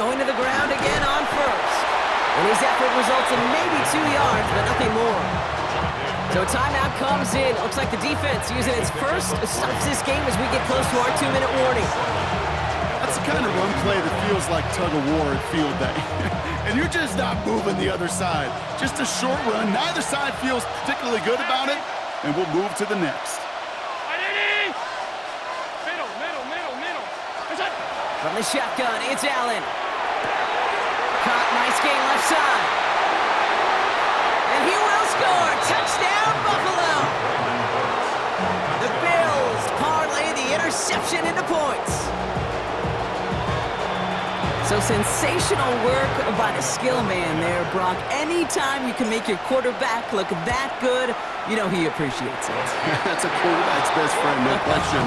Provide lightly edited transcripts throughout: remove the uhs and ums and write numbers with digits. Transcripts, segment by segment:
going to the ground again on first. And his effort results in maybe 2 yards, but nothing more. So timeout comes in. Looks like the defense using its first stops this game as we get close to our 2-minute warning. That's the kind of run play that feels like tug-of-war at field day. And you're just not moving the other side. Just a short run. Neither side feels particularly good about it, and we'll move to the next. From the shotgun, it's Allen. Caught, nice game left side. And he will score. Touchdown, Buffalo. The Bills parlay the interception into points. So sensational work by the skill man there, Brock. Anytime you can make your quarterback look that good, you know he appreciates it. That's a quarterback's best friend, no question.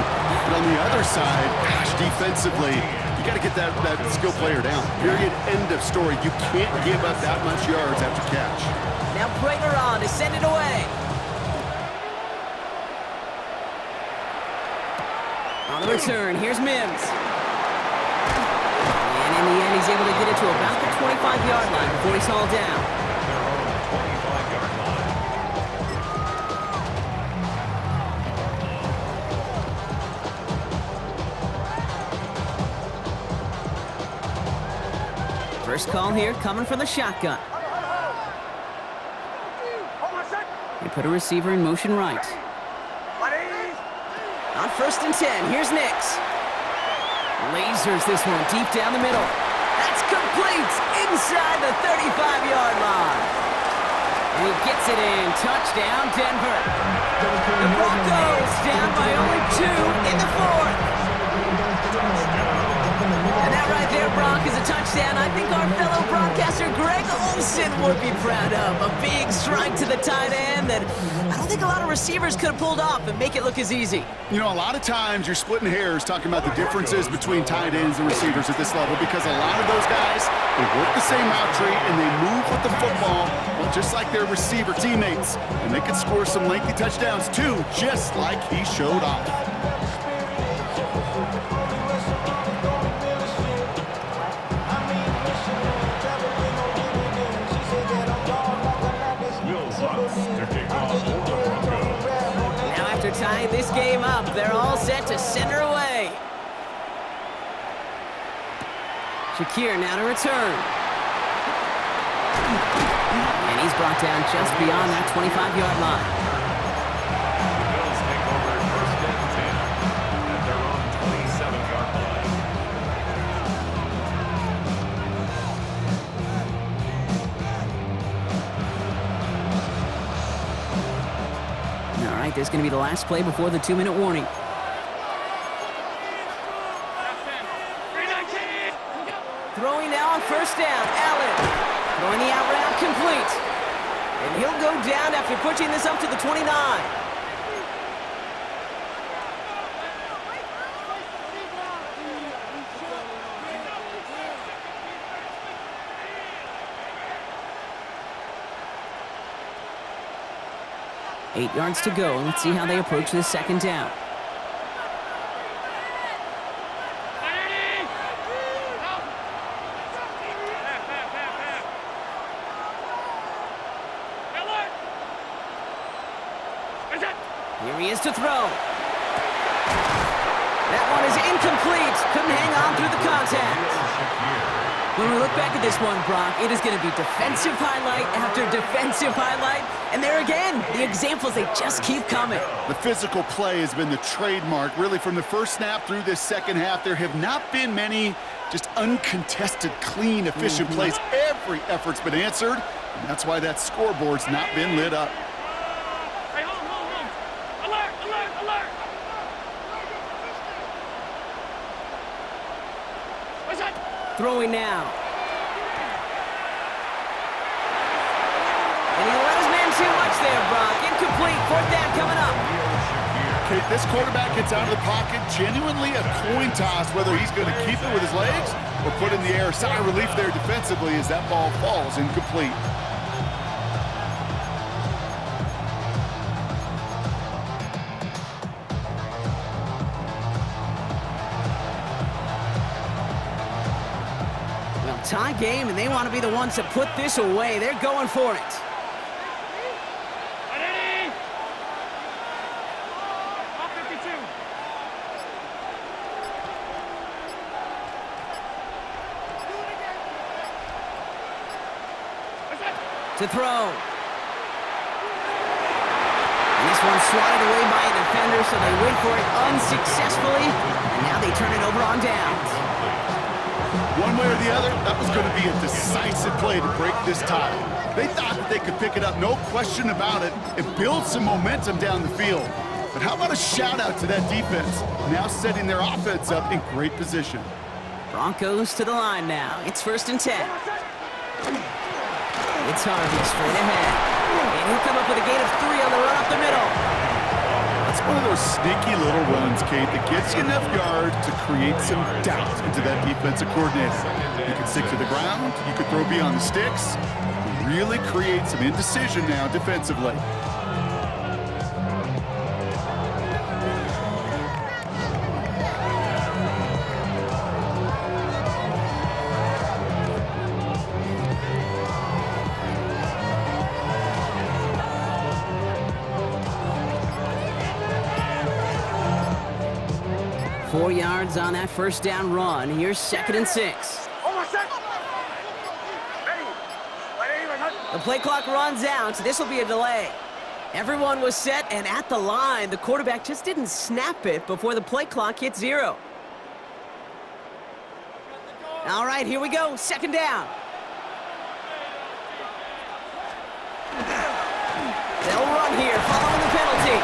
But on the other side, gosh, defensively, you got to get that skill player down. Period. End of story. You can't give up that much yards after catch. Now Prater on to send it away. On the return, here's Mims. And in the end, he's able to get it to about the 25-yard line before he's hauled down. First call here coming from the shotgun. They put a receiver in motion right. On 1st and 10, here's Nix. Lasers this one deep down the middle. That's complete inside the 35-yard line. And he gets it in. Touchdown, Denver. The Broncos down by only 2 in the 4th. And that right there, Brock, is a touchdown I think our fellow broadcaster Greg Olsen would be proud of. A big strike to the tight end that I don't think a lot of receivers could have pulled off and make it look as easy. You know, a lot of times you're splitting hairs talking about the differences between tight ends and receivers at this level because a lot of those guys, they work the same route tree and they move with the football, well, just like their receiver teammates. And they can score some lengthy touchdowns too, just like he showed off. Tying this game up, they're all set to center away. Shakir now to return. And he's brought down just beyond that 25-yard line. The Bills take over 1st and 10 at their own 27-yard line. All right, this is going to be the last play before the 2-minute warning. Throwing now on 1st down, Allen. Throwing the out route complete. And he'll go down after pushing this up to the 29. Eight yards to go, and let's see how they approach this 2nd down. Here he is to throw. That one is incomplete. Couldn't hang on through the contact. When we look back at this one, Brock, it is going to be defensive highlight after defensive highlight. And there again, the examples, they just keep coming. The physical play has been the trademark. Really, from the first snap through this 2nd half, there have not been many just uncontested, clean, efficient plays. Every effort's been answered, and that's why that scoreboard's not been lit up. Throwing now. And he let his man too much there, Brock. Incomplete. 4th down coming up. Okay, this quarterback gets out of the pocket. Genuinely a coin toss whether he's going to keep it with his legs or put it in the air. Sigh of relief there defensively as that ball falls incomplete. Tie game, and they want to be the ones to put this away. They're going for it. To throw. And this one's swatted away by a defender, so they wait for it unsuccessfully, and now they turn it over on downs. One way or the other, that was going to be a decisive play to break this tie. They thought that they could pick it up, no question about it, and build some momentum down the field. But how about a shout-out to that defense, now setting their offense up in great position. Broncos to the line now. It's 1st and 10. It's Harvey straight ahead. And he'll come up with a gain of 3 on the run up the middle. It's one of those sneaky little runs, Kate, that gets you enough yards to create some doubt into that defensive coordinator. You can stick to the ground, you could throw beyond the sticks, really create some indecision now defensively. Four yards on that first down run. Here's 2nd and 6. The play clock runs out, so this will be a delay. Everyone was set and at the line. The quarterback just didn't snap it before the play clock hit 0. All right, here we go. 2nd down. They'll run here, following the penalty.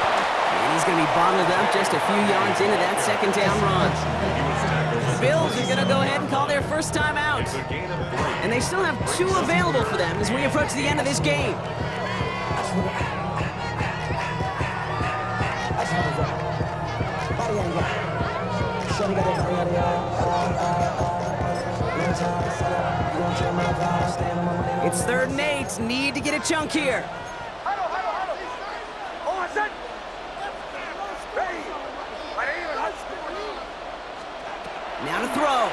And he's going to be bottled up just a few yards into that 2nd down run. The Bills are going to go ahead and call their first timeout. And they still have 2 available for them as we approach the end of this game. It's 3rd and 8. Need to get a chunk here. Now to throw.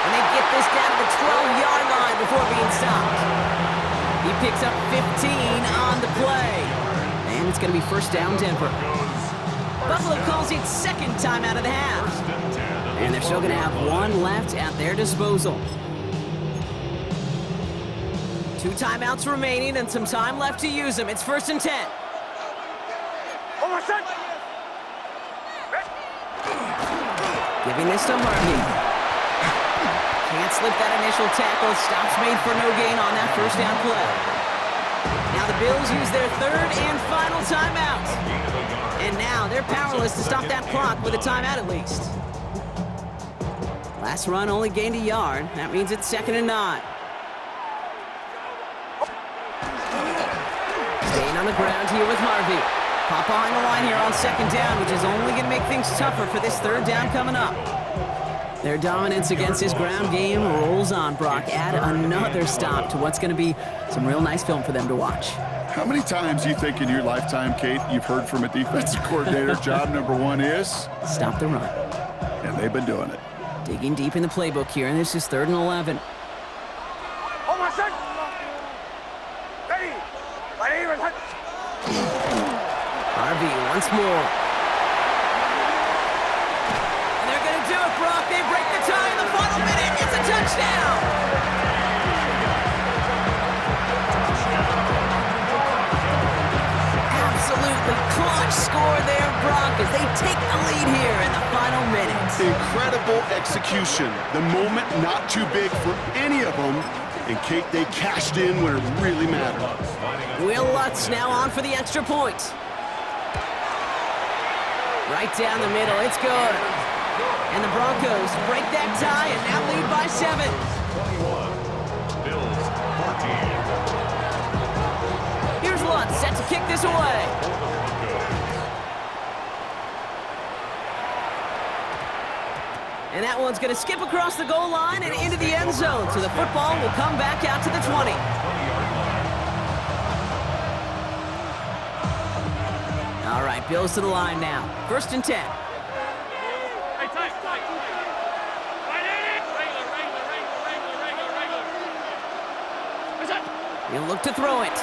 And they get this down to the 12-yard line before being stopped. He picks up 15 on the play. And it's going to be 1st down Denver. Buffalo calls it 2nd time out of the half. And they're still going to have 1 left at their disposal. 2 timeouts remaining and some time left to use them. It's 1st and 10. Giving this to Harvey. Can't slip that initial tackle. Stops made for no gain on that 1st down play. Now the Bills use their 3rd and final timeout. And now they're powerless to stop that clock with a timeout at least. Last run only gained a yard. That means it's 2nd and 9. Staying on the ground here with Harvey. Pop behind the line here on 2nd down, which is only going to make things tougher for this 3rd down coming up. Their dominance against this ground game rolls on, Brock. Add another stop to what's going to be some real nice film for them to watch. How many times do you think in your lifetime, Kate, you've heard from a defensive coordinator, job number 1 is? Stop the run. And they've been doing it. Digging deep in the playbook here, and this is 3rd and 11. Harvey once more. And they're going to do it, Brock. They break the tie in the final minute. It's a touchdown. Absolutely clutch score there, Brock, as they take the lead here in the final minutes. Incredible execution. The moment not too big for any of them. And Kate, they cashed in when it really mattered. Will Lutz now on for the extra point. Right down the middle, it's good. And the Broncos break that tie and now lead by 7. 21, Bills 14. Here's Lutz set to kick this away. And that one's going to skip across the goal line and into the end zone, so the football will come back out to the 20. All right, Bills to the line now. 1st and 10. He'll look to throw it.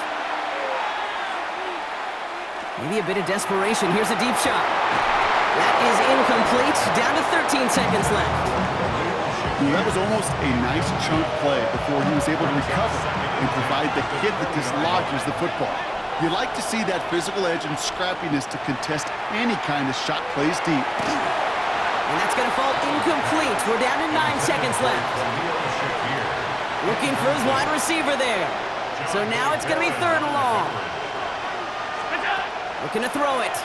Maybe a bit of desperation. Here's a deep shot. That is incomplete. Down to 13 seconds left. That was almost a nice chunk play before he was able to recover and provide the hit that dislodges the football. You like to see that physical edge and scrappiness to contest any kind of shot plays deep. And that's going to fall incomplete. We're down to 9 seconds left. Looking for his wide receiver there. So now it's going to be 3rd and long. Looking to throw it.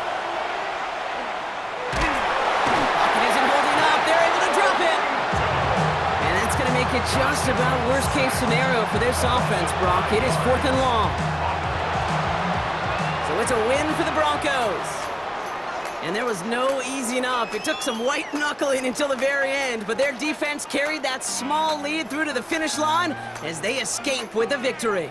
Pocket isn't holding up. They're able to drop it. And that's going to make it just about worst-case scenario for this offense, Brock. It is 4th and long. So it's a win for the Broncos. And there was no easing up. It took some white knuckling until the very end, but their defense carried that small lead through to the finish line as they escape with the victory.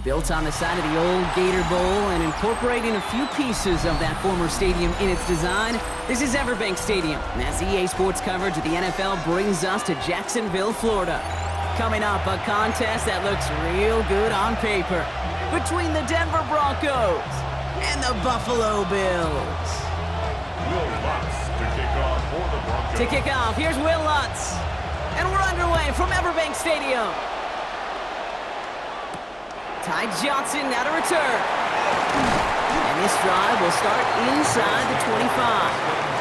Built on the side of the old Gator Bowl and incorporating a few pieces of that former stadium in its design, this is Everbank Stadium. And as EA Sports coverage of the NFL brings us to Jacksonville, Florida. Coming up, a contest that looks real good on paper between the Denver Broncos and the Buffalo Bills. Will Lutz to kick off for the Broncos. To kick off, here's Will Lutz. And we're underway from Everbank Stadium. Ty Johnson now to return. And this drive will start inside the 25.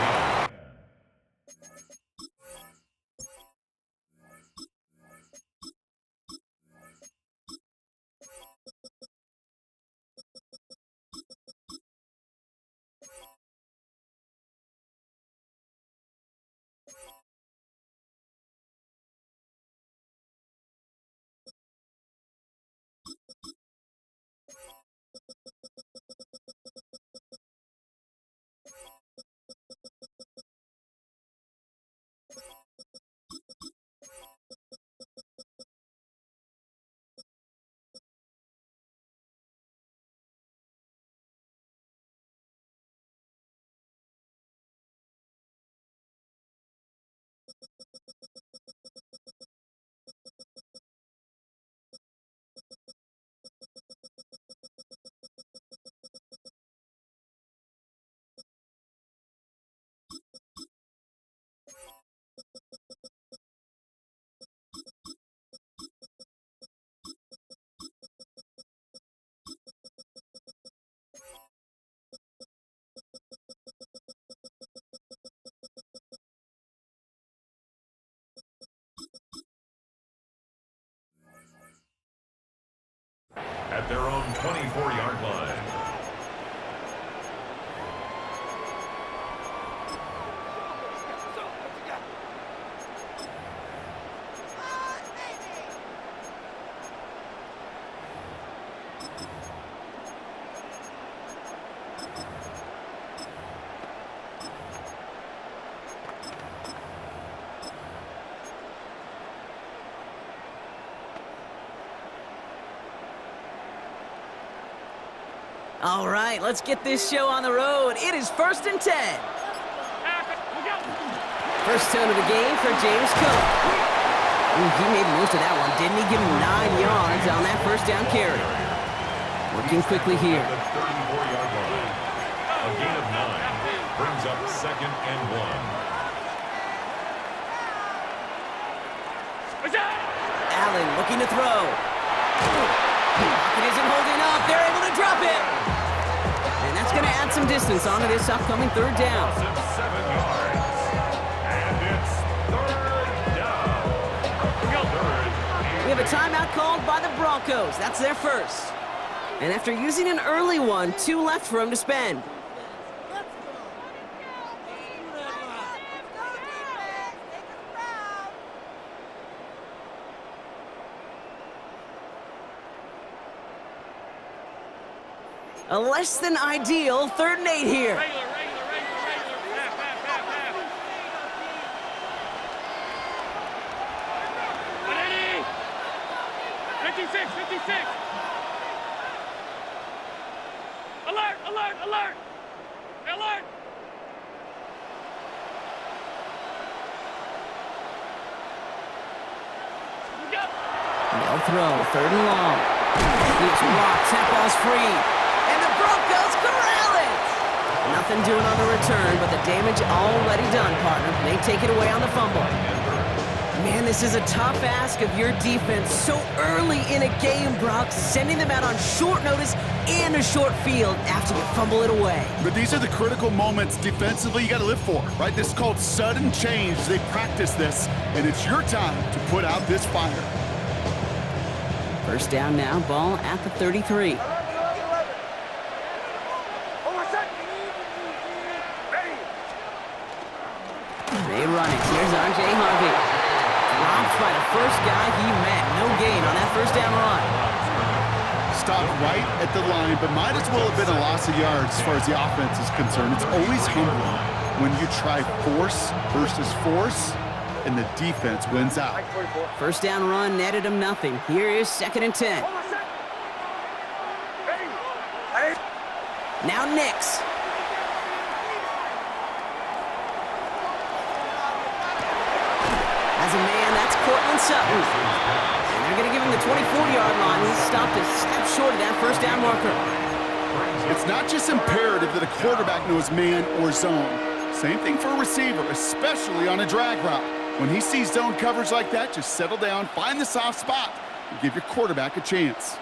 At their own 24-yard line. All right, let's get this show on the road. It is 1st and 10. First tone of the game for James Cook. Ooh, he made the most of that one, didn't he? Give him 9 yards on that first down carry. Working quickly here. The 34-yard line. A gain of 9 brings up 2nd and 1. Allen looking to throw. Pocket isn't holding up. They're able to drop it. And that's going to add some distance onto this upcoming 3rd down. 7 yards. And it's 3rd down. We have a timeout called by the Broncos. That's their first. And after using an early one, 2 left for him to spend. A less than ideal 3rd and 8 here. Regular. Half. 56. Alert. No throw, 3rd and long. He's rocked, that ball's free. And the Broncos corral it! Nothing doing on the return, but the damage already done, partner. They take it away on the fumble. Man, this is a tough ask of your defense so early in a game, Brock, sending them out on short notice and a short field after you fumble it away. But these are the critical moments defensively you got to live for, right? This is called sudden change. They practice this, and it's your time to put out this fire. First down now, ball at the 33. They run it. Here's R.J. Harvey. Dropped by the first guy he met. No gain on that first down run. Stopped right at the line, but might as well have been a loss of yards as far as the offense is concerned. It's always humbling when you try force versus force, and the defense wins out. First down run netted him nothing. Here is 2nd and 10. Now Nix. As a man, that's Cortland Sutton. And they're going to give him the 24-yard line. He stopped a step short of that first down marker. It's not just imperative that a quarterback knows man or zone. Same thing for a receiver, especially on a drag route. When he sees zone coverage like that, just settle down, find the soft spot, and give your quarterback a chance.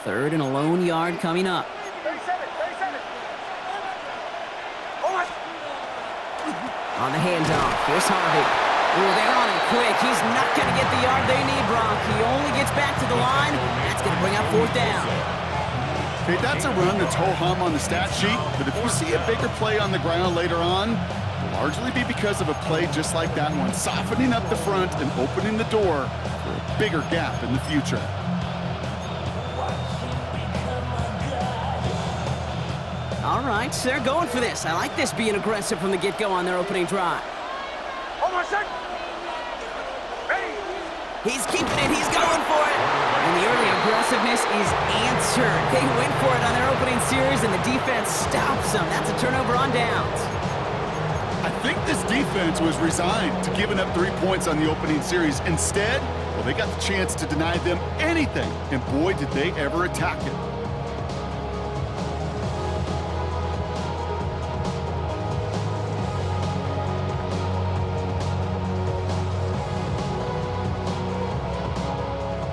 3rd and a lone yard coming up. On the handoff, here's Harvey. Ooh, they're on him quick. He's not going to get the yard they need, Brock. He only gets back to the line. That's going to bring up 4th down. Okay, that's a run that's ho-hum on the stat sheet, but if you see a bigger play on the ground later on, it'll largely be because of a play just like that one, softening up the front and opening the door for a bigger gap in the future. All right, so they're going for this. I like this being aggressive from the get-go on their opening drive. He's keeping it. He's going for it. And the early aggressiveness is answered. They went for it on their opening series, and the defense stops them. That's a turnover on downs. I think this defense was resigned to giving up 3 points on the opening series. Instead, well, they got the chance to deny them anything, and boy, did they ever attack it.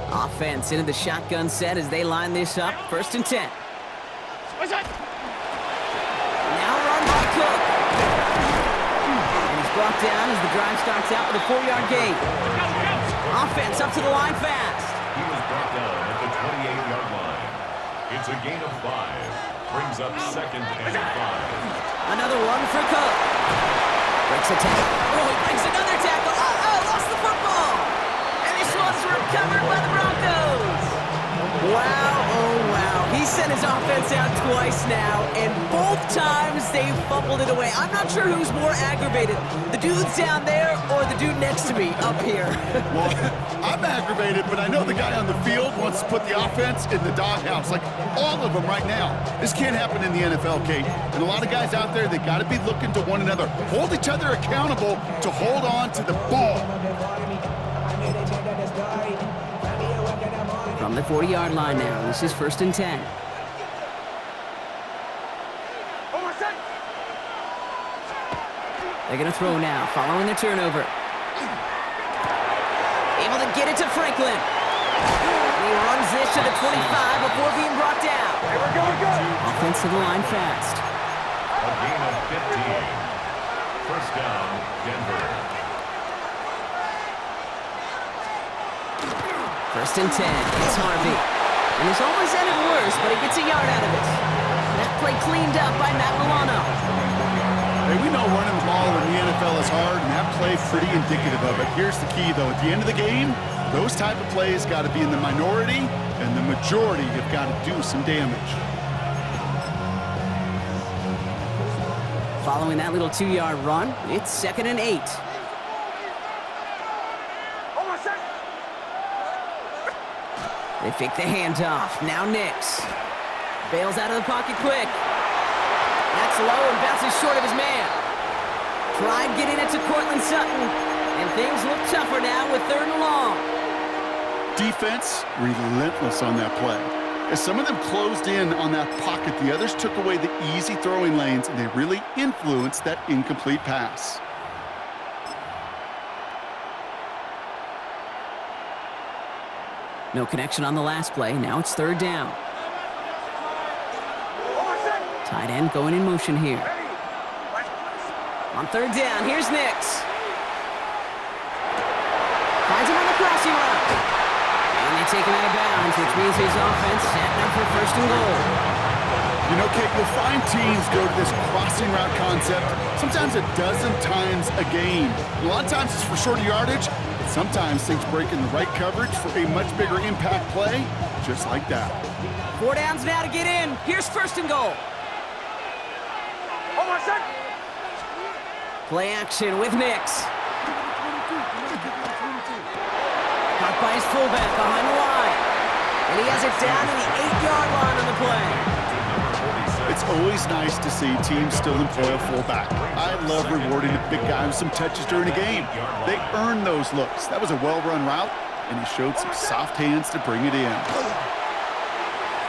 Offense into the shotgun set as they line this up. 1st and 10. Now run by Cook. And he's brought down as the drive starts out with a 4-yard gain. Offense up to the line fast. He was brought down at the 28-yard line. It's a gain of 5. Brings up 2nd and 5. Another one for Cook. Breaks a tackle. Oh, he breaks another tackle. Lost the football. And this one's recovered by the Broncos. Wow, oh wow. He He's sent his offense out twice now, and both times they fumbled it away. I'm not sure who's more aggravated, the dudes down there or the dude next to me up here. Well, I'm aggravated, but I know the guy on the field wants to put the offense in the doghouse, like all of them right now. This can't happen in the NFL, Kate. And a lot of guys out there, they got to be looking to one another, hold each other accountable to hold on to the ball. From the 40-yard line now, this is 1st and 10. They're going to throw now, following the turnover. Able to get it to Franklin. He runs this to the 25 before being brought down. Offensive line fast. A gain of 15. First down, Denver. 1st and 10, it's Harvey. And it's always ended worse, but he gets a yard out of it. That play cleaned up by Matt Milano. Hey, we know running the ball in the NFL is hard, and that play pretty indicative of it. Here's the key, though. At the end of the game, those type of plays got to be in the minority, and the majority have got to do some damage. Following that little 2-yard run, it's 2nd and 8. They fake the handoff. Now Nix. Bails out of the pocket quick. That's low and bounces short of his man. Tried getting it to Cortland Sutton, and things look tougher now with 3rd and long. Defense, relentless on that play. As some of them closed in on that pocket, the others took away the easy throwing lanes, and they really influenced that incomplete pass. No connection on the last play. Now it's 3rd down. Tight end going in motion here. On 3rd down, here's Nix. Finds him on the crossing route. And they take him out of bounds, which means his offense setting up for 1st and goal. You know, Kate, you'll find teams go to this crossing route concept sometimes a dozen times a game. A lot of times it's for shorter yardage, but sometimes things break in the right coverage for a much bigger impact play, just like that. 4 downs now to get in. Here's 1st and goal. Play action with Nix. Caught by his fullback behind the line. And he has it down to the 8-yard line on the play. It's always nice to see teams still employ a fullback. I love rewarding a big guy with some touches during a game. They earn those looks. That was a well-run route, and he showed some soft hands to bring it in.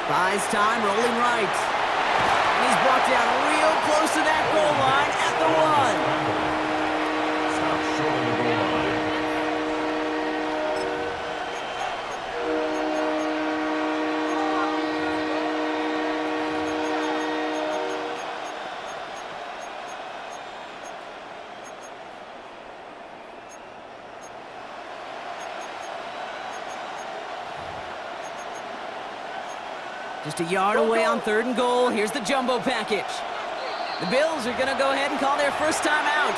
Buys time, rolling right. And he's brought down real close to that goal line at the 1. Stop short of the goal line. Just a yard away on 3rd and goal. Here's the jumbo package. The Bills are going to go ahead and call their first time out.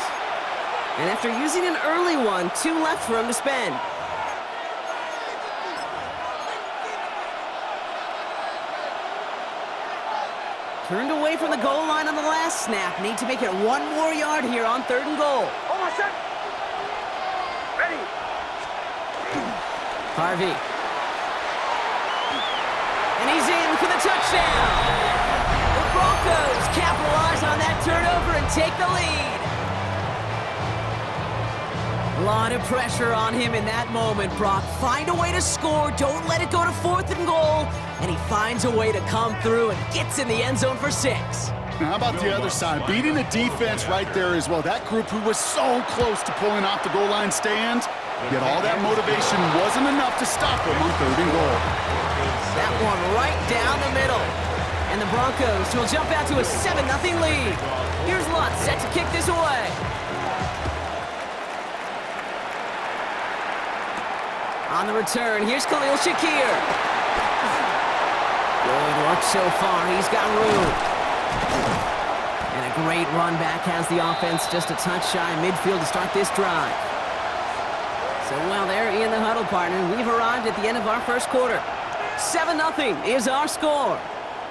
And after using an early one, 2 left for him to spend. Turned away from the goal line on the last snap. Need to make it 1 more yard here on 3rd and goal. Ready. Harvey. And he's in for the touchdown. The Broncos capitalize on that turnover and take the lead. A lot of pressure on him in that moment, Brock. Find a way to score. Don't let it go to 4th and goal. And he finds a way to come through and gets in the end zone for 6. Now, how about the other side? Beating the defense right there as well. That group who was so close to pulling off the goal line stand, yet all that motivation wasn't enough to stop him on 3rd and goal. That one right down the middle. And the Broncos will jump out to a 7-0 lead. Here's Lutz set to kick this away. On the return, here's Khalil Shakir. Good work so far. He's got room. And a great run back has the offense just a touch shy of midfield to start this drive. So while they're in the huddle, partner, we've arrived at the end of our first quarter. 7-0 is our score.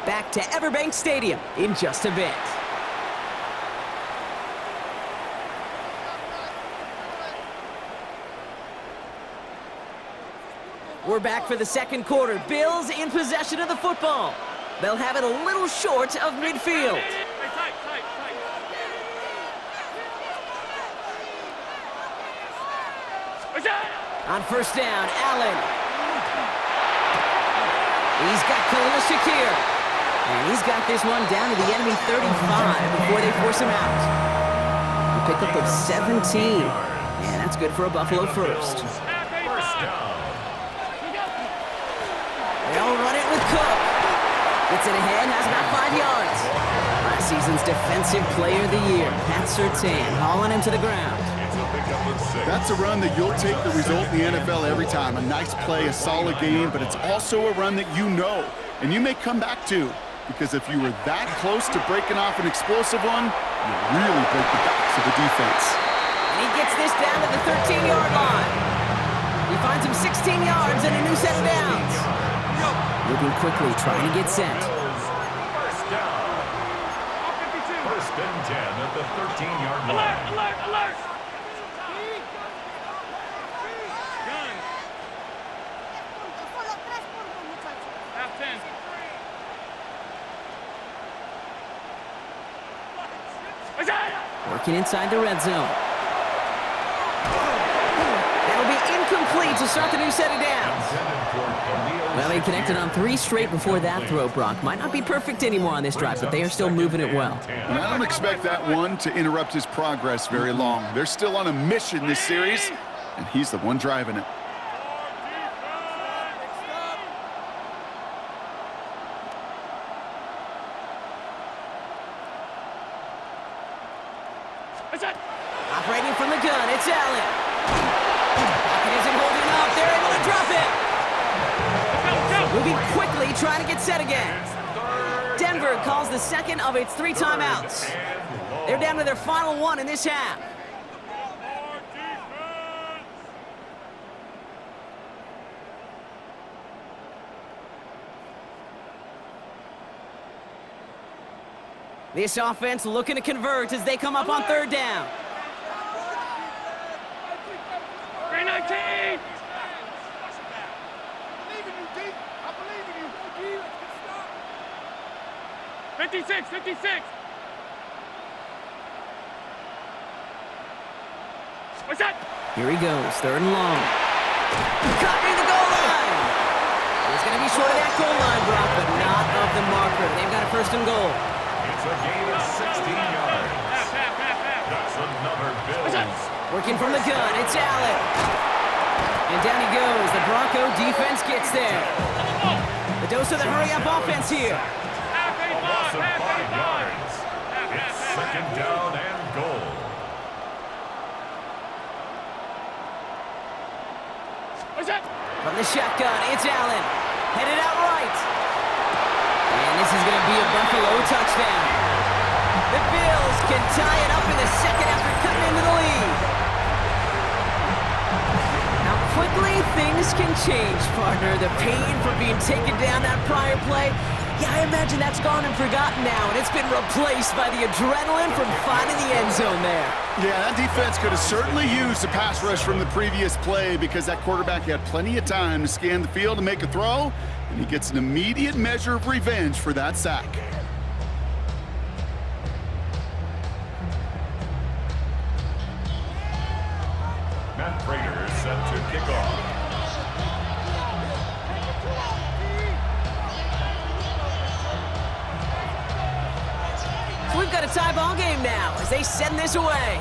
Back to Everbank Stadium in just a bit. We're back for the second quarter. Bills in possession of the football. They'll have it a little short of midfield. On first down, Allen. He's got Khalil Shakir. And he's got this one down to the enemy 35 before they force him out. A pickup of 17. And that's good for a Buffalo first. They'll run it with Cook. Gets it ahead, has about 5 yards. Last season's Defensive Player of the Year, Pat Surtain, hauling him to the ground. That's a run that you'll take the result in the NFL every time. A nice play, a solid game, but it's also a run that you know, and you may come back to, because if you were that close to breaking off an explosive one, you really break the backs of the defense. And he gets this down to the 13-yard line. He finds him 16 yards and a new set of downs. Moving quickly, trying to get set. First down. First and 10 at the 13-yard line. Alert! Working inside the red zone. That'll be incomplete to start the new set of downs. Well, he connected on 3 straight before that throw, Brock. Might not be perfect anymore on this drive, but they are still moving it well. And I don't expect that one to interrupt his progress very long. They're still on a mission this series, and he's the one driving it. Operating from the gun, it's Allen. Pocket isn't holding up. They're able to drop it. Moving quickly, trying to get set again. Denver calls the second of its 3 timeouts. They're down to their final one in this half. This offense looking to convert as they come up on 3rd down. 319! 56! What's that? Here he goes, 3rd and long. Cut near the goal line. He's going to be short of that goal line, Brock, but not of the marker. They've got a 1st and goal. It's a gain of 16 yards. That's another Bills. Working from the gun, it's Allen. And down he goes. The Bronco defense gets there. The dose of the hurry-up offense here. A loss of 5 yards. It's 2nd down and goal. What's that? From the shotgun, it's Allen. Headed out right. And this is going to be a Buffalo touchdown. The Bills can tie it up in the second after cutting into the lead. How quickly things can change, partner. The pain from being taken down that prior play, yeah, I imagine that's gone and forgotten now, and it's been replaced by the adrenaline from finding the end zone there. Yeah, that defense could have certainly used a pass rush from the previous play because that quarterback had plenty of time to scan the field and make a throw, and he gets an immediate measure of revenge for that sack. Matt Prater is set to kick off. So we've got a tie ball game now as they send this away.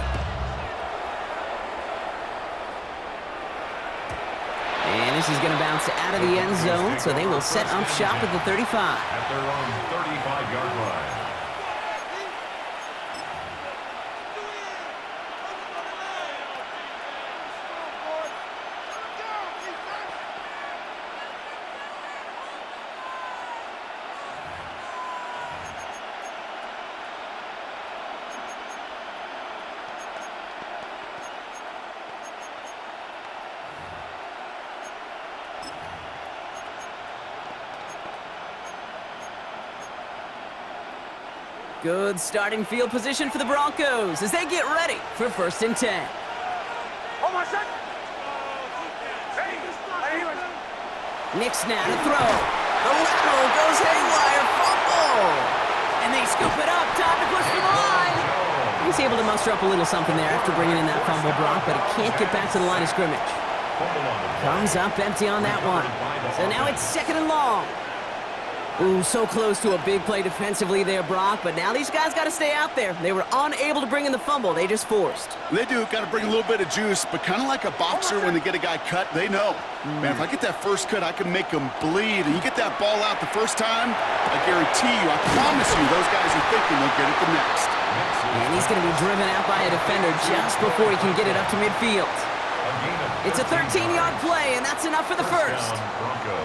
And this is going to bounce out of the end zone, so they will set up shop at the 35. At their own 35-yard line. Good starting field position for the Broncos as they get ready for 1st and 10. Hold on, set. Nix now to throw. The lateral goes haywire. Fumble. And they scoop it up. Time to push for the line. He's able to muster up a little something there after bringing in that fumble, Brock, but he can't get back to the line of scrimmage. Comes up empty on that one. So now it's 2nd and long. Ooh, so close to a big play defensively there, Brock, but now these guys got to stay out there. They were unable to bring in the fumble. They just forced. They do. Got to bring a little bit of juice, but kind of like a boxer when they get a guy cut, they know. Man, if I get that first cut, I can make him bleed. And you get that ball out the first time, I guarantee you, I promise you, those guys are thinking they'll get it the next. And he's going to be driven out by a defender just before he can get it up to midfield. It's a 13-yard play, and that's enough for the first.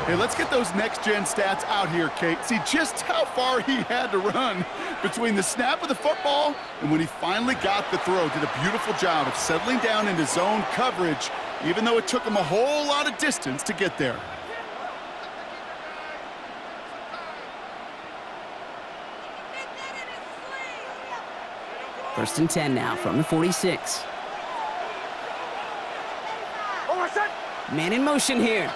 Hey, let's get those next-gen stats out here, Kate. See just how far he had to run between the snap of the football and when he finally got the throw. Did a beautiful job of settling down into zone coverage, even though it took him a whole lot of distance to get there. First and 10 now from the 46. Man in motion here.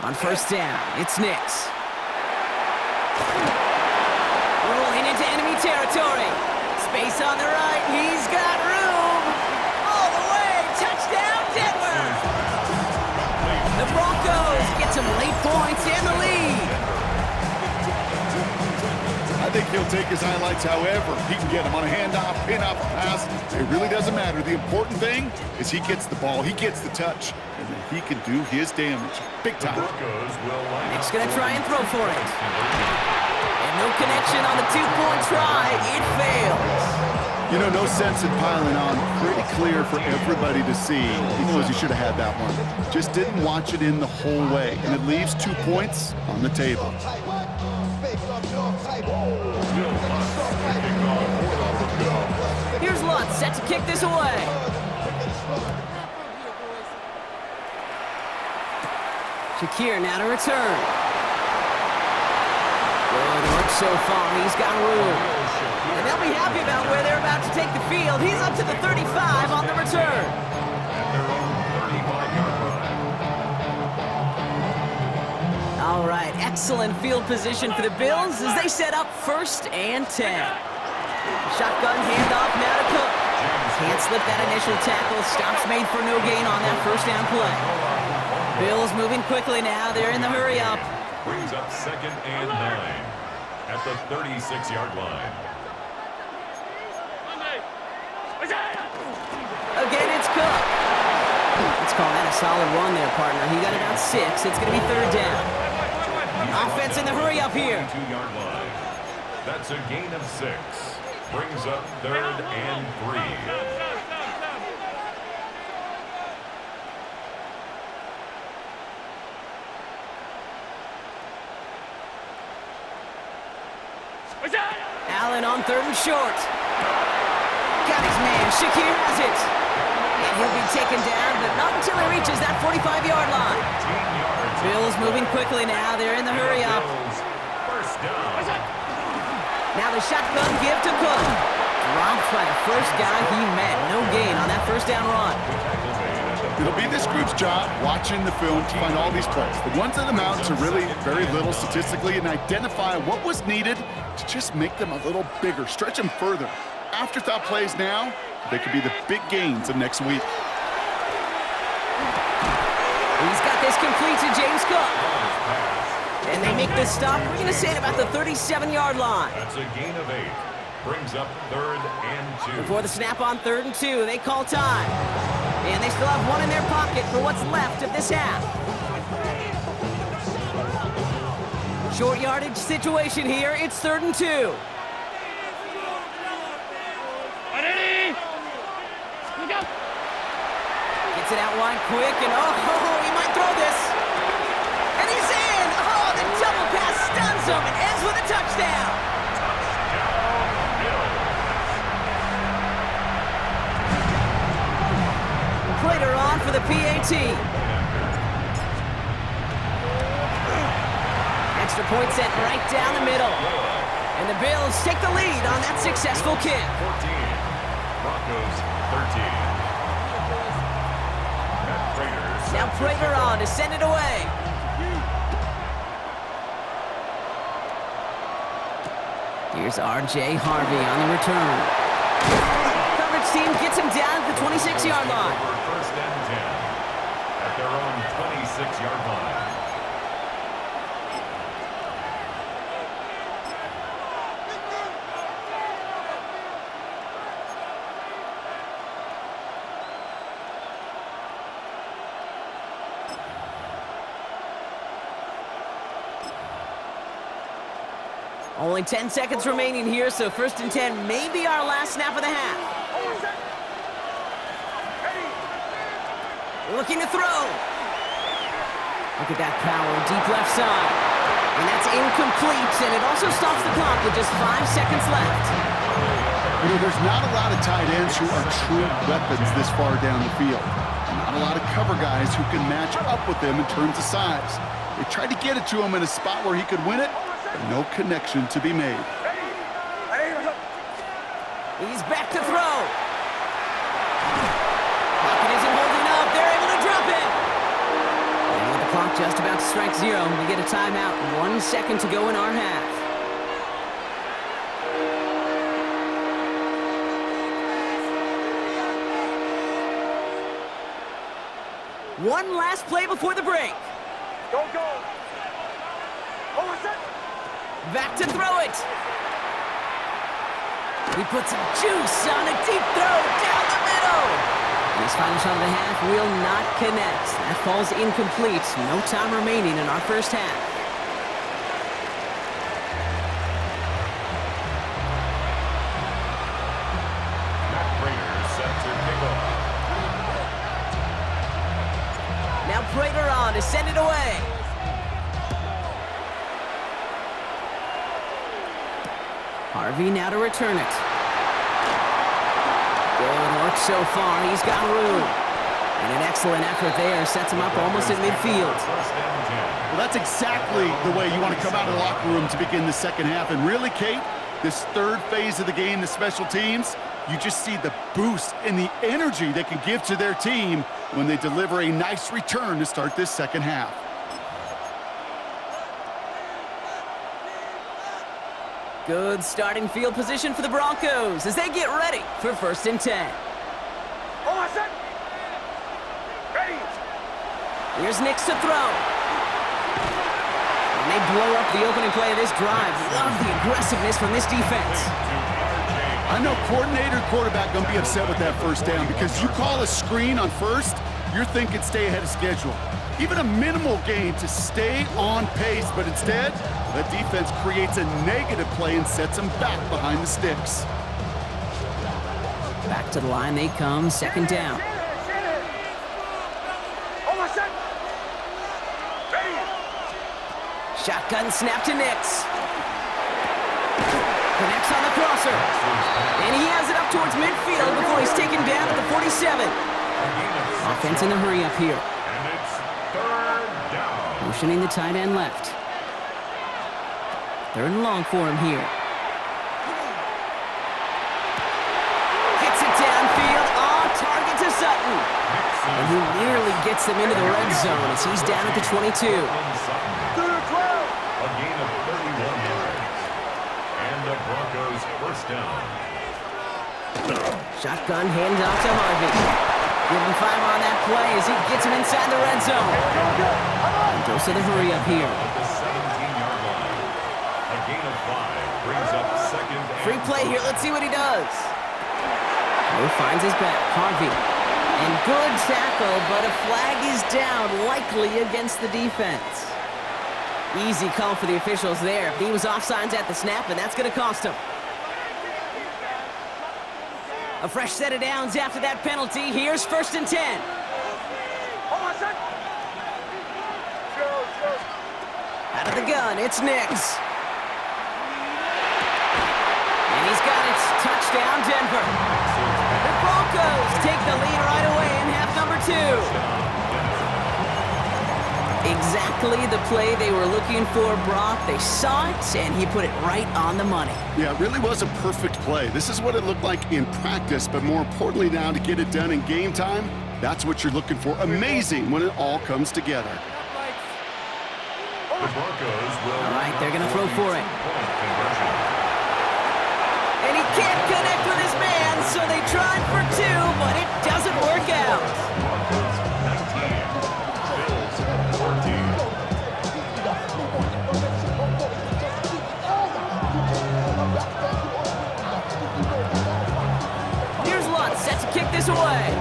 On 1st down, it's Nix. Rolling into enemy territory. Space on the right, he's got room. All the way, touchdown Denver. The Broncos get some late points and the lead. I think he'll take his highlights however he can get them on a handoff, pin-off, pass. It really doesn't matter. The important thing is he gets the ball, he gets the touch, and then he can do his damage. Big time. Nick's going to try and throw for it. And no connection on the 2-point try. It fails. You know, no sense in piling on. Pretty clear for everybody to see. He knows he should have had that one. Just didn't watch it in the whole way. And it leaves 2 points on the table. Here's Lutz set to kick this away. Shakir now to return. Good work so far. He's got room. And they'll be happy about where they're about to take the field. He's up to the 35 on the return. All right, excellent field position for the Bills as they set up 1st and 10. Shotgun handoff now to Cook. Can't slip that initial tackle. Stops made for no gain on that 1st down play. Bills moving quickly now. They're in the hurry up. Brings up 2nd and 9 at the 36-yard line. Again, it's Cook. Let's call that a solid run there, partner. He got about 6. It's going to be 3rd down. Offense in the hurry up here. 2-yard line. That's a gain of 6. Brings up 3rd and 3. Allen on 3rd and short. Got his man. Shakir has it. And he'll be taken down, but not until he reaches that 45-yard line. Bills moving quickly now. They're in the hurry up. First down. Now the shotgun give to Cook. Dropped by the first guy he met. No gain on that 1st down run. It'll be this group's job watching the film to find all these plays. The ones that amount to really very little statistically and identify what was needed to just make them a little bigger, stretch them further. Afterthought plays now, they could be the big gains of next week. He's got this complete to James Cook. And they make this stop. We're going to say it about the 37-yard line. That's a gain of 8. Brings up 3rd and 2. Before the snap on 3rd and 2, they call time. And they still have one in their pocket for what's left of this half. Short yardage situation here. It's 3rd and 2. Gets it out wide quick, and oh, he might throw this. And he's in! Oh, the double pass stuns him and ends with a touchdown. Prater on for the PAT. Extra point set right down the middle. And the Bills take the lead on that successful kick. 14. Broncos 13. Now Prater on to send it away. Here's R.J. Harvey on the return. Coverage team gets him down at the 26-yard line. First and 10 at their own 26-yard line. Only 10 seconds remaining here, so first and 10 may be our last snap of the half. Looking to throw. Look at that power, deep left side. And that's incomplete, and it also stops the clock with just 5 seconds left. You know, there's not a lot of tight ends who are true weapons this far down the field. Not a lot of cover guys who can match up with them in terms of size. They tried to get it to him in a spot where he could win it, but no connection to be made. He's back to throw. Pocket isn't holding up. They're able to drop it. And with the clock just about to strike 0, we get a timeout. 1 second to go in our half. One last play before the break. Go, go. Back to throw it. He puts some juice on a deep throw down the middle. And his final shot of the half will not connect. That falls incomplete. No time remaining in our first half. Matt Prater set to kick off. Now Prater on to send it away. Harvey now to return it. Good work so far. He's got room. And an excellent effort there sets him up almost at midfield. First and 10. Well, that's exactly the way you want to come out of the locker room to begin the second half. And really, Kate, this third phase of the game, the special teams, you just see the boost and the energy they can give to their team when they deliver a nice return to start this second half. Good starting field position for the Broncos as they get ready for first and 10. Here's Nix to throw. And they blow up the opening play of this drive. Love the aggressiveness from this defense. I know coordinator, quarterback going to be upset with that first down because you call a screen on first, you're thinking stay ahead of schedule. Even a minimal gain to stay on pace, but instead, the defense creates a negative play and sets them back behind the sticks. Back to the line they come, second down. Shotgun snap to Nix. Connects on the crosser. And he has it up towards midfield before he's taken down at the 47. Offense in a hurry up here. And it's third down. Motioning the tight end left. Third and long for him here. Gets it downfield on target to Sutton. And he nearly gets them into the red zone as he's down at the 22. A gain of 31 yards. And the Broncos first down. Shotgun handoff to Harvey. Give him 5 on that play as he gets him inside the red zone. And goes to the hurry up here. At the 17-yard line. A gain of 5 brings up second and Free play here. Let's see what he does. Moore finds his back. Harvey. And good tackle, but a flag is down, likely against the defense. Easy call for the officials there. He was offsides at the snap, and that's going to cost him. A fresh set of downs after that penalty. Here's first and 10. Out of the gun, it's Nix. And he's got it. Touchdown, Denver. The Broncos take the lead right away in half number 2. Exactly the play they were looking for, Brock. They saw it, and he put it right on the money. Yeah, it really was a perfect play. This is what it looked like in practice, but more importantly now to get it done in game time, that's what you're looking for. Amazing when it all comes together. The Broncos will... All right, they're going to throw for it. And he can't connect with his man, so they tried for two, but it doesn't work out. Broncos 19, Bills 14. Here's Lutz set to kick this away.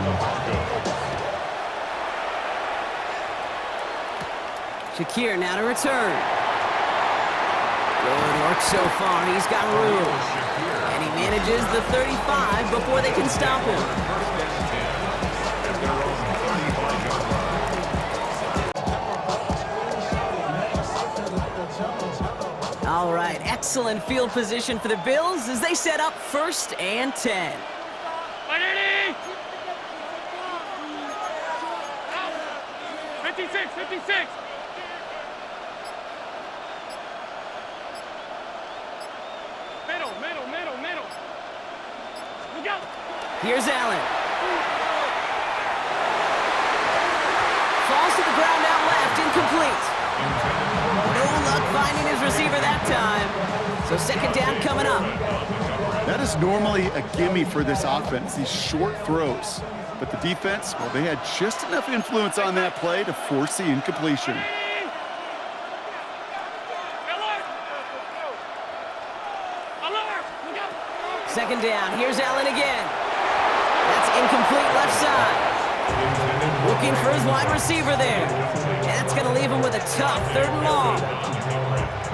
Shakir now to return. Good work so far. He's got room. And he manages the 35 before they can stop him. All right, excellent field position for the Bills as they set up 1st and 10. 56, 56. Middle. Look out. Here's Allen. Falls to the ground out left, incomplete. No luck finding his receiver that time. So 2nd down coming up. That is normally a gimme for this offense, these short throws. But the defense, well, they had just enough influence on that play to force the incompletion. 2nd down. Here's Allen again. That's incomplete left side. Looking for his wide receiver there. And that's going to leave him with a tough 3rd and long.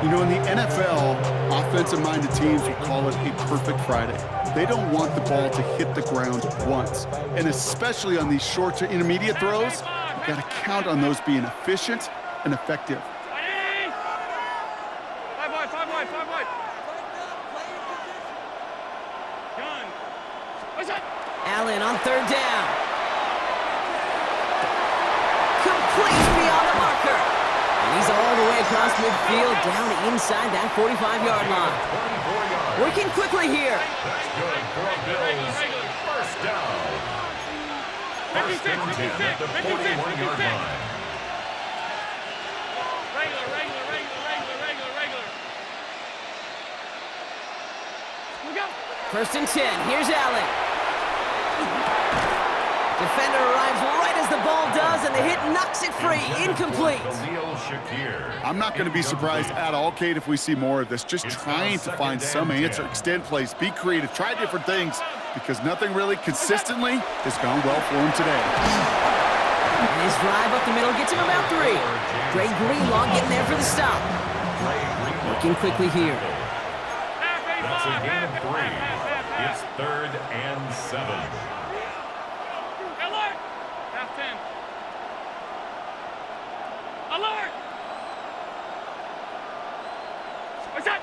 You know, in the NFL, offensive-minded teams will call it a perfect Friday. They don't want the ball to hit the ground once. And especially on these short to intermediate throws, you've got to count on those being efficient and effective. 5 wide. Allen on 3rd down. Complete beyond the marker. And he's all the way across midfield, down inside that 45-yard line. Working quickly here. That's good for a Bills. 1st down. 1st and 10 at the 41-yard line. Regular. Look out. 1st and 10. Here's Allen. Defender arrives right as the ball does, and the hit knocks it free. Incomplete. I'm not going to be surprised at all, Kate, if we see more of this. Just trying to find some answer. Extend plays, be creative, try different things, because nothing really consistently has gone well for him today. His drive up the middle gets him about 3. Greg Greenlaw getting there for the stop. Working quickly here. That's a gain of 3. It's 3rd and 7. Alert! Half 10. Alert! What's that?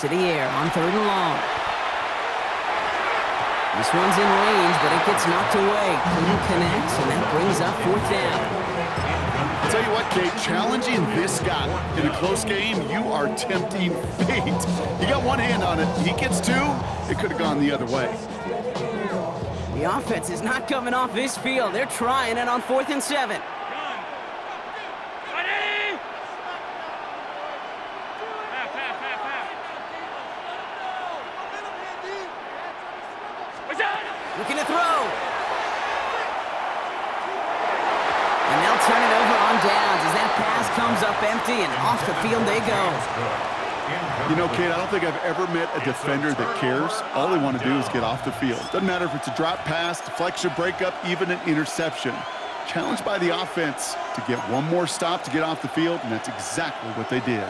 To the air on 3rd and long. This one's in range, but it gets knocked away. Couldn't connect, and that brings up 4th down. I'll tell you what, Kate, challenging this guy in a close game, you are tempting fate. You got one hand on it. He gets 2. It could have gone the other way. The offense is not coming off this field. They're trying it on 4th and 7. Ready! Half. What's that? Looking to throw. And they'll turn it over on downs as that pass comes up empty, and off the field they go. You know, Kate, I don't think I've ever met a defender that cares. All they want to do is get off the field. Doesn't matter if it's a drop pass, deflection, breakup, even an interception. Challenged by the offense to get one more stop to get off the field, and that's exactly what they did.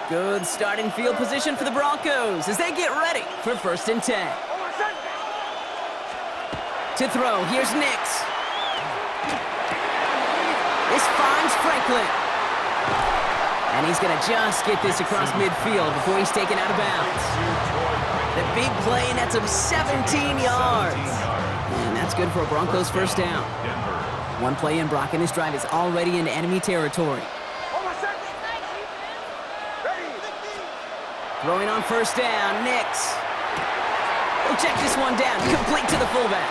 Good starting field position for the Broncos as they get ready for 1st and 10. To throw, here's Nix. This finds Franklin. And he's going to just get this across midfield before he's taken out of bounds. The big play nets him 17 yards. And that's good for a Broncos 1st down. One play in, Brock, and his drive is already into enemy territory. Throwing on first down, Nix. We'll check this one down, complete to the fullback.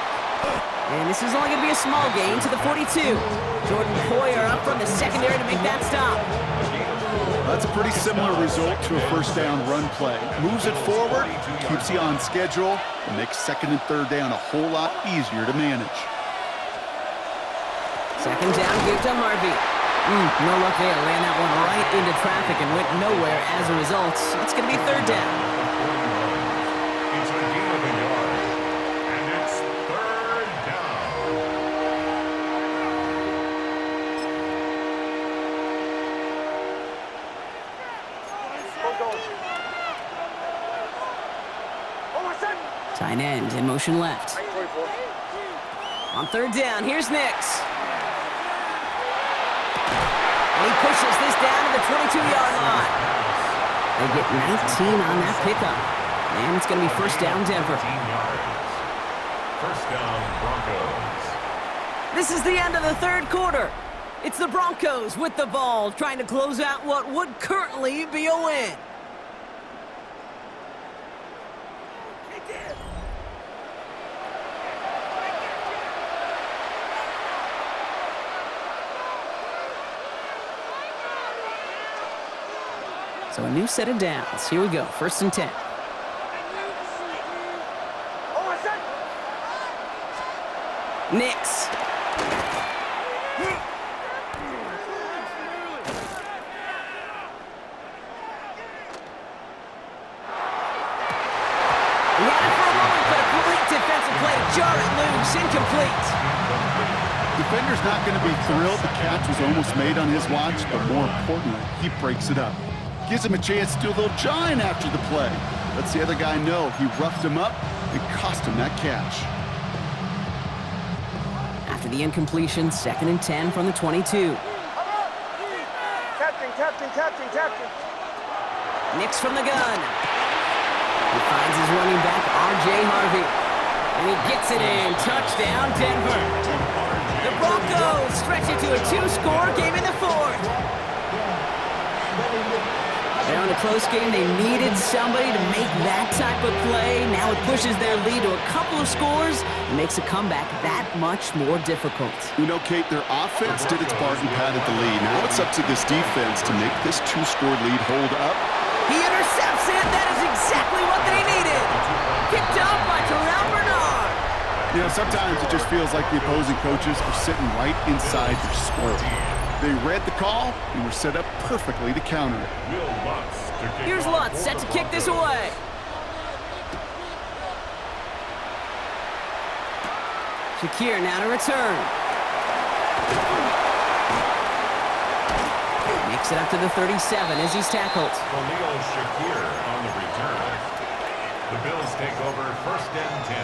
And this is only going to be a small gain to the 42. Jordan Poyer up from the secondary to make that stop. That's a pretty similar result to a first down run play. Moves it forward, keeps you on schedule, and makes second and third down a whole lot easier to manage. Second down, give to Harvey. No luck there. Ran that one right into traffic and went nowhere as a result. It's going to be third down. It's a gain of a yard, and it's third down. Tight end in motion left. On third down, here's Nix. And he pushes this down to the 22-yard line. They get 19 on that pickup. And it's going to be first down, Denver. 15 yards. First down, Broncos. This is the end of the third quarter. It's the Broncos with the ball, trying to close out what would currently be a win. So a new set of downs. Here we go, first and 10. Nix. He had it for a moment, but a great defensive play to jar it loose, incomplete. Defender's not going to be thrilled the catch was almost made on his watch, but more importantly, he breaks it up. Gives him a chance to do a little jawing after the play. Lets the other guy know he roughed him up and cost him that catch. After the incompletion, second and 10 from the 22. Captain. Nix from the gun. He finds his running back, R.J. Harvey. And he gets it in. Touchdown, Denver. The Broncos stretch it to a 2-score game in the fourth. They're on a close game. They needed somebody to make that type of play. Now it pushes their lead to a couple of scores and makes a comeback that much more difficult. You know, Kate, their offense did its part and padded the lead. Now it's up to this defense to make this 2-score lead hold up. He intercepts it. That is exactly what they needed. Picked up by Terrell Bernard. You know, sometimes it just feels like the opposing coaches are sitting right inside their square. They read the call and were set up perfectly to counter it. Here's Lutz set to kick this away. Shakir now to return. Makes it up to the 37 as he's tackled. Khalil Shakir on the return. The Bills take over first and 10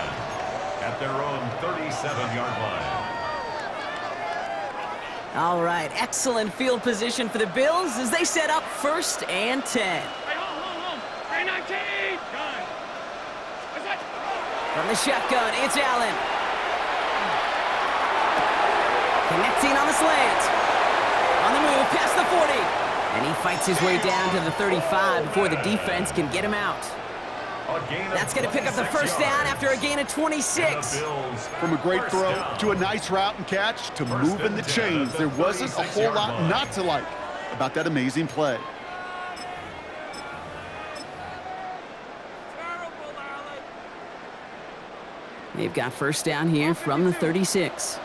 at their own 37-yard line. All right, excellent field position for the Bills as they set up first and 10. Hey, home. 319. Gun. What's that? From the shotgun, it's Allen. Connecting on the slant. On the move, past the 40. And he fights his way down to the 35 before the defense can get him out. That's going to pick up the first down after a gain of 26. From a great throw to a nice route and catch to moving the chains, there wasn't a whole lot not to like about that amazing play. They've got first down here from the 36.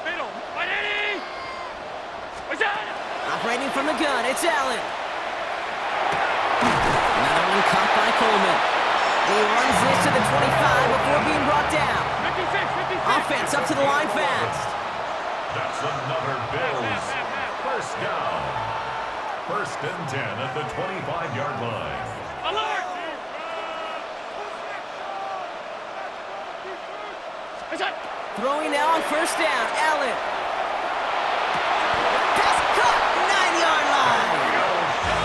Middle. Eddie. What's that? Operating from the gun, it's Allen. Another one caught by Coleman. He runs this to the 25 before being brought down. 56. Offense up to the line fast. That's another Bills first down. First and 10 at the 25-yard line. Alert. What's that? Throwing now on first down, Allen. Pass cut, 9-yard line.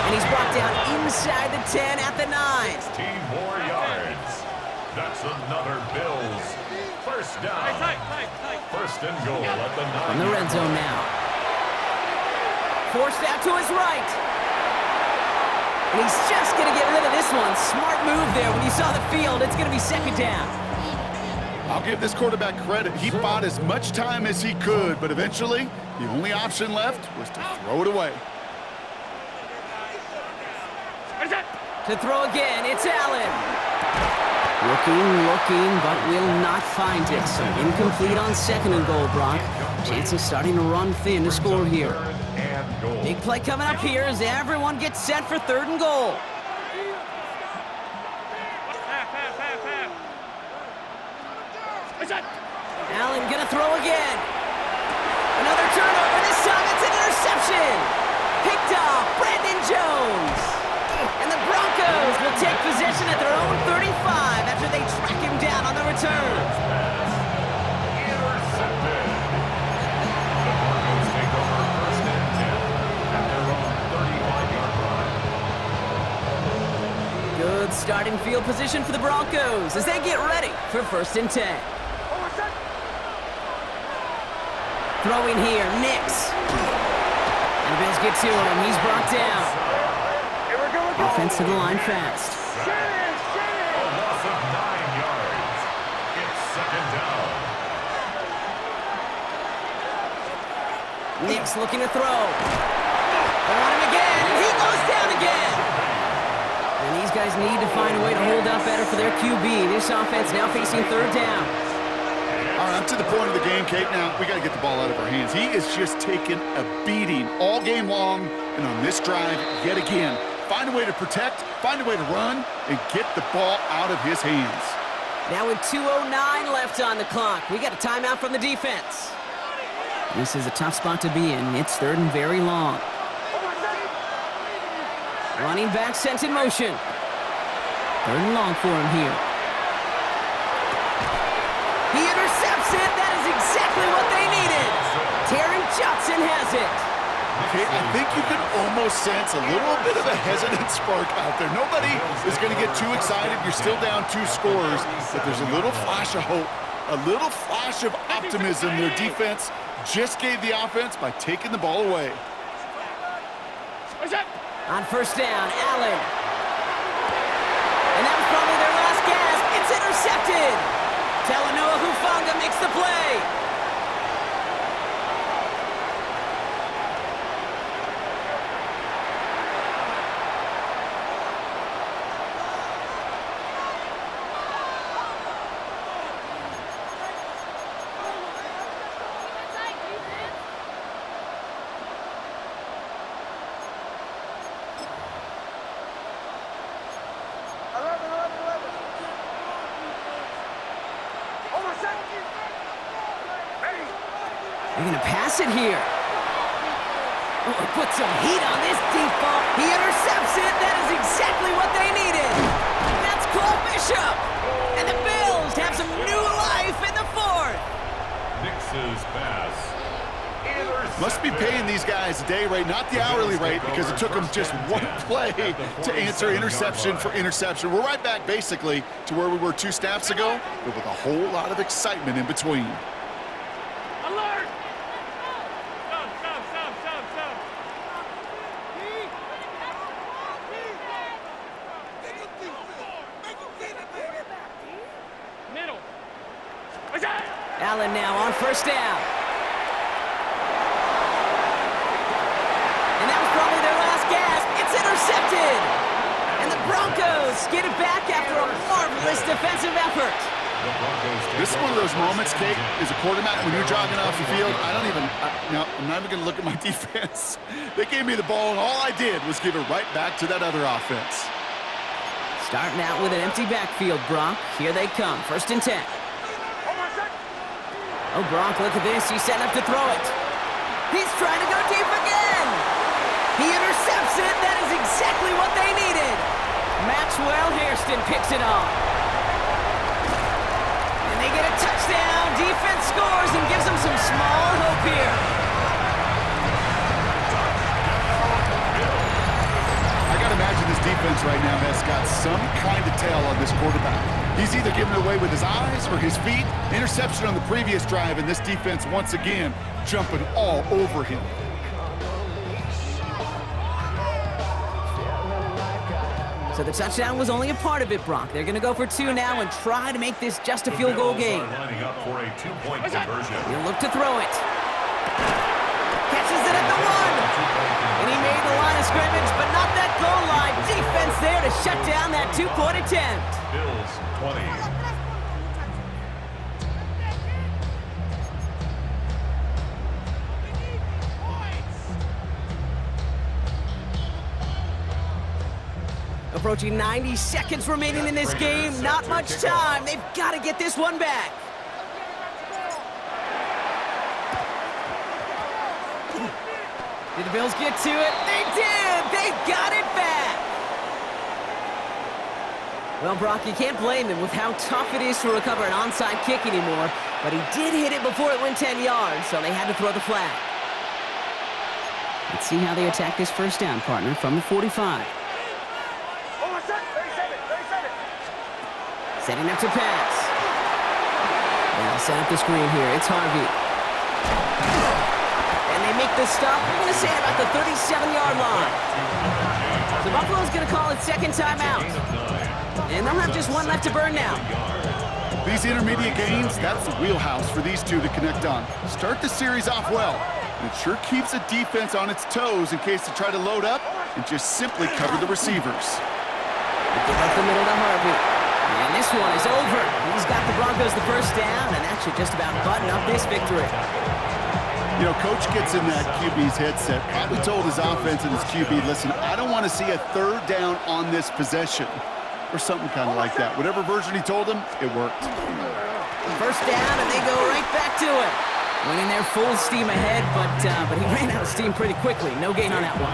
And he's brought down inside the 10 at the 9. 16 more yards. That's another Bills first down. Tight. First and goal at the 9. In the red zone now. Forced out to his right. And he's just going to get rid of this one. Smart move there when you saw the field. It's going to be second down. I'll give this quarterback credit. He bought as much time as he could, but eventually, the only option left was to throw it away. To throw again, it's Allen. Looking, but will not find it. So incomplete on second and goal, Brock. Chances starting to run thin to score here. Big play coming up here as everyone gets set for third and goal. Allen gonna throw again. Another turnover. This time it's an interception. Picked off Brandon Jones. And the Broncos will take possession at their own 35 after they track him down on the return. Intercepted. The Broncos take over first and 10 at their own 35-yard line. Good starting field position for the Broncos as they get ready for first and 10. Throwing here, Nix. And the Bills get to him. He's brought down. Offense to the line fast. A loss of 9 yards. It's second down. Nix looking to throw. They want him again, and he goes down again. And these guys need to find a way to hold up better for their QB. This offense now facing third down. All right, I'm to the point of the game, Kate. Now, we got to get the ball out of our hands. He is just taking a beating all game long, and on this drive, yet again, find a way to protect, find a way to run, and get the ball out of his hands. Now with 2:09 left on the clock, we got a timeout from the defense. This is a tough spot to be in. It's third and very long. Running back sent in motion. Third and long for him here. He intercepts it. That is exactly what they needed. Taron Johnson has it. Okay, I think you can almost sense a little bit of a hesitant spark out there. Nobody is going to get too excited. You're still down 2 scores, but there's a little flash of hope, a little flash of optimism. Their defense just gave the offense by taking the ball away. On first down, Allen. And that was probably their last gasp. It's intercepted. Talanoa Hufanga makes the play. They're going to pass it here. Oh, put some heat on this deep ball. He intercepts it. That is exactly what they needed. That's Cole Bishop. And the Bills have some new life in the fourth. Nix's pass. Must be paying these guys a day rate, not the hourly rate, because it took them just one play to answer interception for interception. We're right back basically to where we were 2 snaps ago, but with a whole lot of excitement in between. Alert! Stop. Middle. Allen now on first down. And that was probably their last gasp. It's intercepted. And the Broncos get it back after a marvelous defensive effort. This is one of those moments, Kate, as a quarterback, when you're jogging off the field, I'm not even going to look at my defense. They gave me the ball, and all I did was give it right back to that other offense. Starting out with an empty backfield, Brock. Here they come, first and 10. Oh, Brock, look at this. He's setting up to throw it. He's trying to go deep again. He intercepts it. That is exactly what they needed. Maxwell Hairston picks it off. And they get a touchdown. Defense scores and gives them some small hope here. I got to imagine this defense right now has got some kind of tail on this quarterback. He's either giving it away with his eyes or his feet. Interception on the previous drive, and this defense once again jumping all over him. So the touchdown was only a part of it, Brock. They're going to go for 2 now and try to make this just a field goal game. Lining up for a 2-point conversion. He'll look to throw it. Catches it at the 1. And he made the line of scrimmage, but not that goal line. Defense there to shut down that 2-point attempt. Bills 20. Approaching 90 seconds remaining in this game. Not much time. They've got to get this one back. Did the Bills get to it? They did! They got it back! Well, Brock, you can't blame him with how tough it is to recover an onside kick anymore, but he did hit it before it went 10 yards, so they had to throw the flag. Let's see how they attack this first down, partner, from the 45. Setting up to pass. They'll set up the screen here. It's Harvey. And they make the stop, I'm going to say about the 37-yard line. So Buffalo's going to call it second timeout. And they'll have just one left to burn now. These intermediate gains, that's the wheelhouse for these two to connect on. Start the series off well. It sure keeps the defense on its toes in case they try to load up and just simply cover the receivers. They give up the middle to Harvey. And this one is over. He's got the Broncos the first down, and that should just about button up this victory. You know, Coach gets in that QB's headset, probably told his offense and his QB, listen, I don't want to see a third down on this possession, or something kind of like that. Whatever version he told him, it worked. First down, and they go right back to it. Went in there full steam ahead, but he ran out of steam pretty quickly. No gain on that one.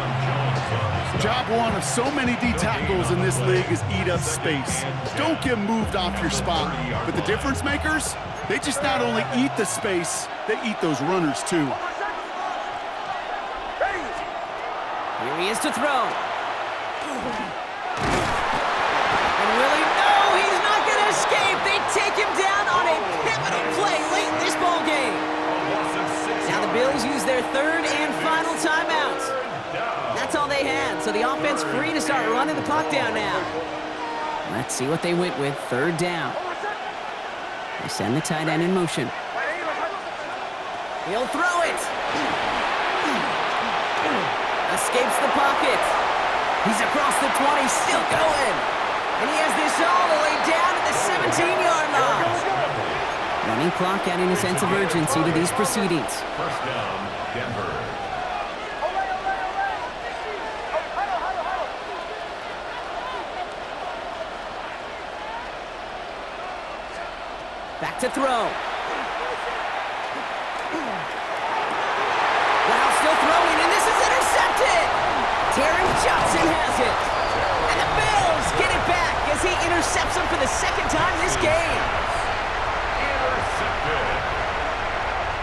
Job one of so many D tackles in this league is eat up space. Don't get moved off your spot. But the difference makers, they just not only eat the space, they eat those runners too. Here he is to throw. And Willie, no, he's not going to escape. They take him down on a pivotal play late in this ball game. Now the Bills use their third and final timeout. That's all they had, so the offense free to start running the clock down now. Let's see what they went with. Third down. They send the tight end in motion. He'll throw it. Escapes the pocket. He's across the 20, still going. And he has this all the way down to the 17-yard line. Running clock adding a sense of urgency to these proceedings. First down, Denver. Back to throw. Wow, still throwing, and this is intercepted. Taron Johnson has it. And the Bills get it back as he intercepts him for the second time this game. Intercepted.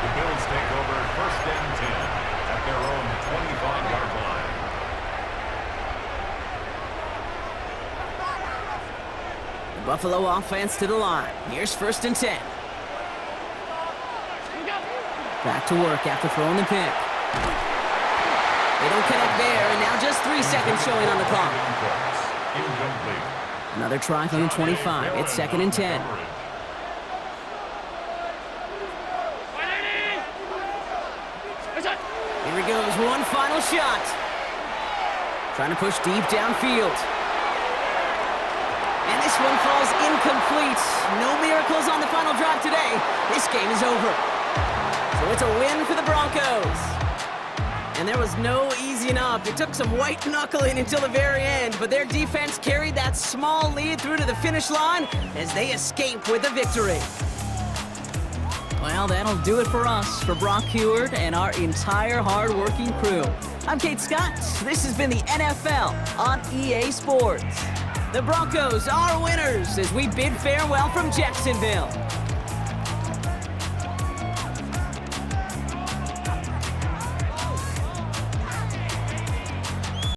The Bills take over first and 10 at their own 25-yard line. Buffalo offense to the line. Here's first and 10. Back to work after throwing the pick. They don't connect there, and now just 3 seconds showing on the clock. Incomplete. Another try from the 25. It's second and 10. Here he goes, one final shot. Trying to push deep downfield. And this one falls incomplete. No miracles on the final drive today. This game is over. So it's a win for the Broncos. And there was no easing up. It took some white knuckling until the very end, but their defense carried that small lead through to the finish line as they escape with a victory. Well, that'll do it for us, for Brock Heward and our entire hard-working crew. I'm Kate Scott. This has been the NFL on EA Sports. The Broncos are winners as we bid farewell from Jacksonville.